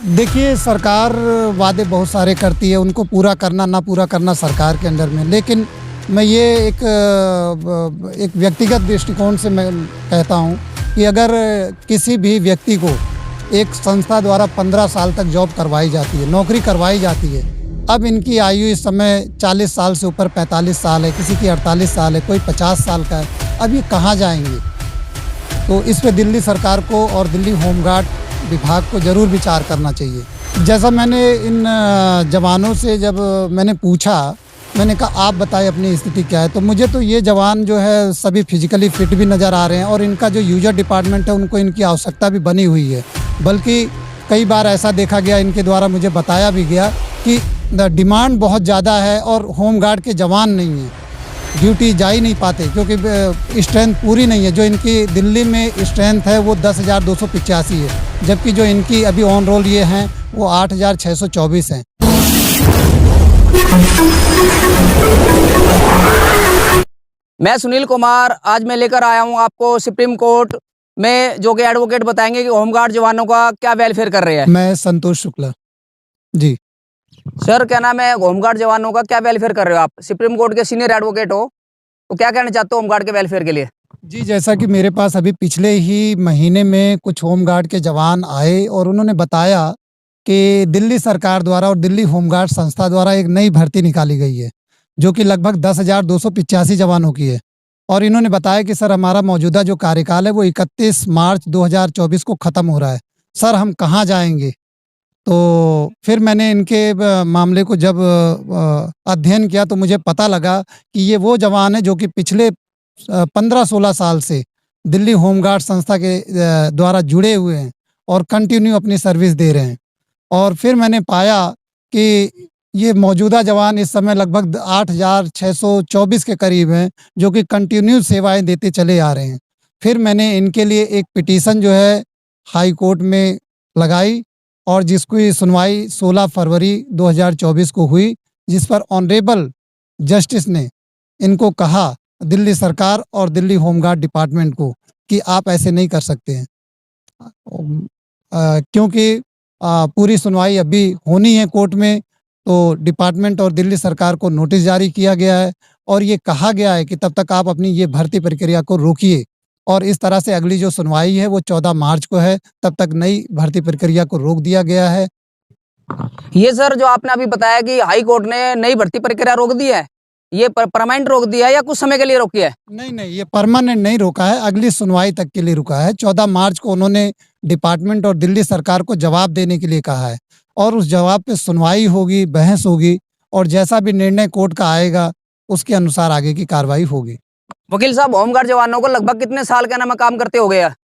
देखिए, सरकार वादे बहुत सारे करती है, उनको पूरा करना ना पूरा करना सरकार के अंडर में। लेकिन मैं ये एक व्यक्तिगत दृष्टिकोण से मैं कहता हूँ कि अगर किसी भी व्यक्ति को एक संस्था द्वारा 15 साल तक जॉब करवाई जाती है, नौकरी करवाई जाती है। अब इनकी आयु इस समय 40 साल से ऊपर 45 साल है, किसी की 48 साल है, कोई 50 साल का है। अब ये कहाँ जाएँगे? तो इस पे दिल्ली सरकार को और दिल्ली होमगार्ड विभाग को ज़रूर विचार करना चाहिए। जैसा मैंने इन जवानों से जब मैंने पूछा, मैंने कहा आप बताएं अपनी स्थिति क्या है, तो मुझे तो ये जवान जो है सभी फिजिकली फिट भी नज़र आ रहे हैं और इनका जो यूजर डिपार्टमेंट है उनको इनकी आवश्यकता भी बनी हुई है। बल्कि कई बार ऐसा देखा गया, इनके द्वारा मुझे बताया भी गया कि डिमांड बहुत ज़्यादा है और होमगार्ड के जवान नहीं हैं, ड्यूटी जा ही नहीं पाते क्योंकि स्ट्रेंथ पूरी नहीं है। जो इनकी दिल्ली में स्ट्रेंथ है वो 10,285 है, जबकि जो इनकी अभी ऑन रोल ये हैं वो 8,624 हैं। मैं सुनील कुमार, आज मैं लेकर आया हूं आपको सुप्रीम कोर्ट में, जो कि एडवोकेट बताएंगे कि होमगार्ड जवानों का क्या वेलफेयर कर रहे हैं। मैं संतोष शुक्ला जी। सर, क्या नाम है, होमगार्ड जवानों का क्या वेलफेयर कर रहे हो आप? सुप्रीम कोर्ट के सीनियर एडवोकेट हो, तो क्या कहना चाहते हो होमगार्ड के वेलफेयर के लिए? जी, जैसा कि मेरे पास अभी पिछले ही महीने में कुछ होमगार्ड के जवान आए और उन्होंने बताया कि दिल्ली सरकार द्वारा और दिल्ली होमगार्ड संस्था द्वारा एक नई भर्ती निकाली गई है, जो कि लगभग 10,285 जवानों की है। और इन्होंने बताया कि सर, हमारा मौजूदा जो कार्यकाल है वो 31 मार्च 2024 को ख़त्म हो रहा है। सर, हम कहाँ जाएँगे? तो फिर मैंने इनके मामले को जब अध्ययन किया तो मुझे पता लगा कि ये वो जवान हैं जो कि पिछले 15-16 साल से दिल्ली होमगार्ड संस्था के द्वारा जुड़े हुए हैं और कंटिन्यू अपनी सर्विस दे रहे हैं। और फिर मैंने पाया कि ये मौजूदा जवान इस समय लगभग 8,624 के करीब हैं, जो कि कंटिन्यू सेवाएं देते चले आ रहे हैं। फिर मैंने इनके लिए एक पिटीशन जो है हाई कोर्ट में लगाई और जिसकी सुनवाई 16 फरवरी 2024 को हुई, जिस पर ऑनरेबल जस्टिस ने इनको कहा, दिल्ली सरकार और दिल्ली होमगार्ड डिपार्टमेंट को, कि आप ऐसे नहीं कर सकते हैं। क्योंकि पूरी सुनवाई अभी होनी है कोर्ट में, तो डिपार्टमेंट और दिल्ली सरकार को नोटिस जारी किया गया है और ये कहा गया है कि तब तक आप अपनी ये भर्ती प्रक्रिया को रोकिए और इस तरह से अगली जो सुनवाई है वो 14 मार्च को है, तब तक नई भर्ती प्रक्रिया को रोक दिया गया है। ये सर, जो आपने अभी बताया कि हाई कोर्ट ने नई भर्ती प्रक्रिया रोक दी है, ये परमानेंट रोक दिया है या कुछ समय के लिए रोकी है? नहीं, ये परमानेंट नहीं रोका है, अगली सुनवाई तक के लिए रुका है। 14 मार्च को उन्होंने डिपार्टमेंट और दिल्ली सरकार को जवाब देने के लिए कहा है और उस जवाब पे सुनवाई होगी, बहस होगी और जैसा भी निर्णय कोर्ट का आएगा, उसके अनुसार आगे की कार्रवाई होगी। वकील साहब, होमगार्ड जवानों को लगभग कितने साल का नाम काम करते हो गया?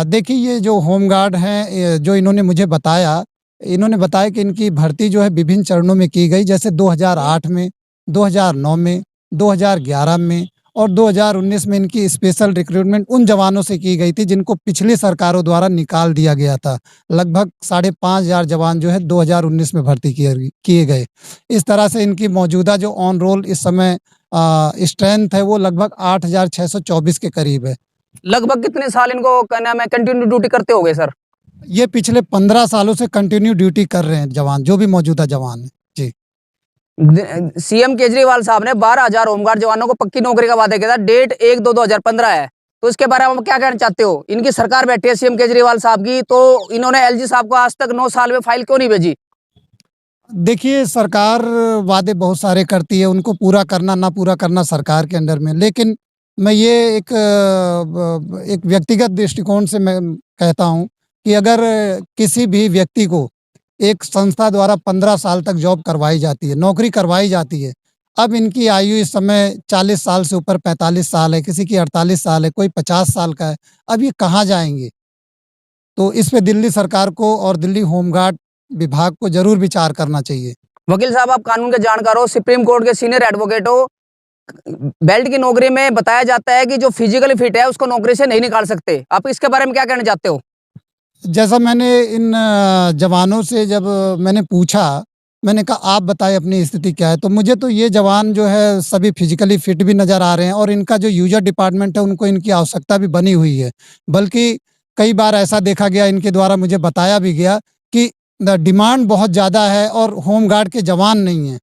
देखिए, ये जो होमगार्ड हैं, जो इन्होंने मुझे बताया, इन्होंने बताया कि इनकी भर्ती जो है विभिन्न चरणों में की गई, जैसे 2008 में, 2009 में, 2011 में और 2019 में इनकी स्पेशल रिक्रूटमेंट उन जवानों से की गई थी जिनको पिछली सरकारों द्वारा निकाल दिया गया था। लगभग 5,500 जवान जो है 2019 में भर्ती किए गए। इस तरह से इनकी मौजूदा जो ऑन रोल इस समय स्ट्रेंथ है वो लगभग 8,624 के करीब है। लगभग कितने साल इनको, क्या नाम है, कंटिन्यू ड्यूटी करते हो गए सर? ये पिछले 15 सालों से कंटिन्यू ड्यूटी कर रहे हैं जवान, जो भी मौजूदा जवान है जी। सीएम केजरीवाल साहब ने 12,000 होमगार्ड जवानों को पक्की नौकरी का वादा किया था। डेट 1/2/2015 है, तो इसके बारे में आप क्या कहना चाहते हो? इनकी सरकार बैठी है सीएम केजरीवाल साहब की, तो इन्होंने एलजी साहब को आज तक 9 साल में फाइल क्यों नहीं भेजी? देखिए, सरकार वादे बहुत सारे करती है, उनको पूरा करना ना पूरा करना सरकार के अंडर में। लेकिन मैं ये एक व्यक्तिगत दृष्टिकोण से मैं कहता हूँ कि अगर किसी भी व्यक्ति को एक संस्था द्वारा 15 साल तक जॉब करवाई जाती है, नौकरी करवाई जाती है। अब इनकी आयु इस समय 40 साल से ऊपर 45 साल है, किसी की 48 साल है, कोई 50 साल का है। अब ये कहाँ जाएँगे? तो इस पे दिल्ली सरकार को और दिल्ली होमगार्ड विभाग को ज़रूर विचार करना चाहिए। वकील साहब, आप कानून के जानकार हो, सुप्रीम कोर्ट के सीनियर एडवोकेट हो। बेल्ट की नौकरी में बताया जाता है कि जो फिजिकली फिट है उसको नौकरी से नहीं निकाल सकते। आप इसके बारे में क्या कहना चाहते हो? जैसा मैंने इन जवानों से जब मैंने पूछा, मैंने कहा आप बताएं अपनी स्थिति क्या है, तो मुझे तो ये जवान जो है सभी फिजिकली फिट भी नज़र आ रहे हैं और इनका जो यूजर डिपार्टमेंट है उनको इनकी आवश्यकता भी बनी हुई है। बल्कि कई बार ऐसा देखा गया, इनके द्वारा मुझे बताया भी गया कि डिमांड बहुत ज़्यादा है और होमगार्ड के जवान नहीं हैं,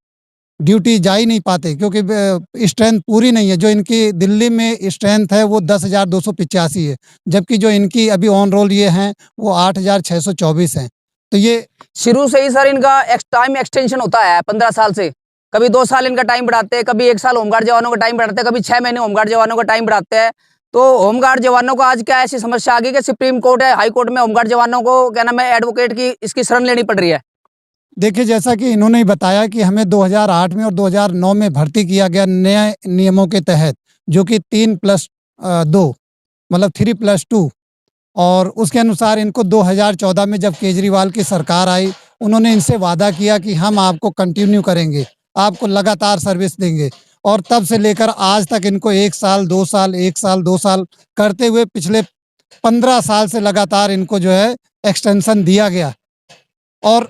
ड्यूटी जा ही नहीं पाते क्योंकि स्ट्रेंथ पूरी नहीं है। जो इनकी दिल्ली में स्ट्रेंथ है वो 10,285 है, जबकि जो इनकी अभी ऑन रोल ये हैं वो 8,624 हैं। तो ये शुरू से ही सर इनका टाइम एक्सटेंशन होता है 15 साल से। कभी 2 साल इनका टाइम बढ़ाते हैं, कभी 1 साल होमगार्ड जवानों का टाइम बढ़ाते हैं, कभी 6 महीने होमगार्ड जवानों का टाइम बढ़ाते हैं। तो होमगार्ड जवानों को आज क्या ऐसी समस्या आ गई कि सुप्रीम कोर्ट है, हाई कोर्ट में होमगार्ड जवानों को क्या नाम है एडवोकेट की इसकी शरण लेनी पड़ रही है। देखिए, जैसा कि इन्होंने ही बताया कि हमें 2008 में और 2009 में भर्ती किया गया नए नियमों के तहत, जो कि 3+2 मतलब 3+2, और उसके अनुसार इनको 2014 में जब केजरीवाल की सरकार आई, उन्होंने इनसे वादा किया कि हम आपको कंटिन्यू करेंगे, आपको लगातार सर्विस देंगे, और तब से लेकर आज तक इनको 1 साल, 2 साल, 1 साल, 2 साल करते हुए पिछले 15 साल से लगातार इनको जो है एक्सटेंशन दिया गया। और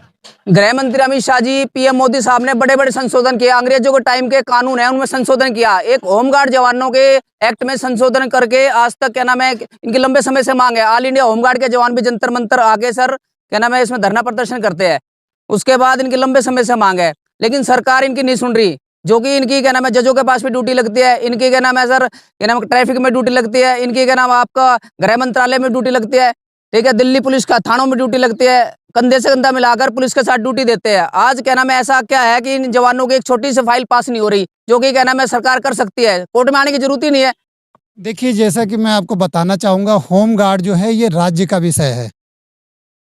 गृह मंत्री अमित शाह जी, पीएम मोदी साहब ने बड़े बड़े संशोधन किए, अंग्रेजों के टाइम के कानून है उनमें संशोधन किया, एक होमगार्ड जवानों के एक्ट में संशोधन करके आज तक क्या नाम है इनकी लंबे समय से मांग है। ऑल इंडिया होमगार्ड के जवान भी जंतर मंतर आके सर क्या नाम है इसमें धरना प्रदर्शन करते हैं। उसके बाद इनकी लंबे समय से मांग है, लेकिन सरकार इनकी नहीं सुन रही। जो कि इनकी क्या नाम है जजों के पास भी ड्यूटी लगती है, इनकी क्या नाम है सर क्या नाम ट्रैफिक में ड्यूटी लगती है, इनकी क्या नाम आपका गृह मंत्रालय में ड्यूटी लगती है, ठीक है, दिल्ली पुलिस का थानों में ड्यूटी लगती है, कंधे से कंधा मिलाकर पुलिस के साथ ड्यूटी देते हैं। आज क्या नाम है ऐसा क्या है कि इन जवानों की एक छोटी सी फाइल पास नहीं हो रही, जो कि क्या नाम है सरकार कर सकती है, कोर्ट में आने की जरूरत ही नहीं है। देखिए, जैसा कि मैं आपको बताना चाहूँगा, होमगार्ड जो है ये राज्य का विषय है।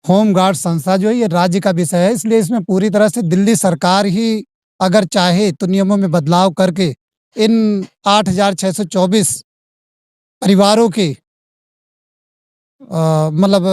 होमगार्ड संस्था जो है ये राज्य का विषय है, इसलिए इसमें पूरी तरह से दिल्ली सरकार ही अगर चाहे तो नियमों में बदलाव करके इन 8,624 परिवारों के मतलब